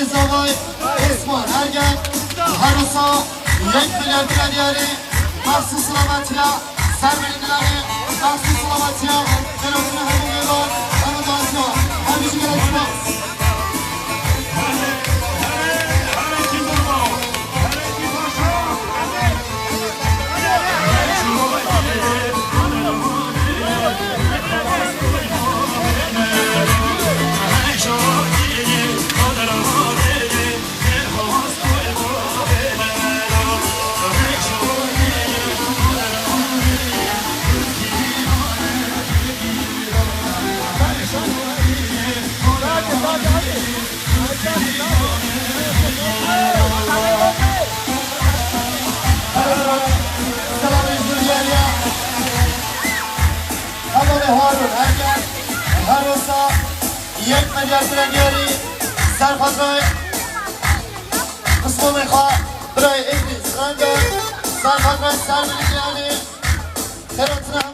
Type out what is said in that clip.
زوای اسمان هرگن هروسا 1 میلیارد دیاری مخصوص سلامتیا سرمایه‌گذاری مخصوص سلامتیا جنابتون همون میوان همون دانسیا همیشه گرفتیم هارون هرگن هروسا 1 میلیارد دیاری سرخواه قسمو میخواه برای ایدیس رنگن سرخواه سرمایه‌گذاری ترانتنا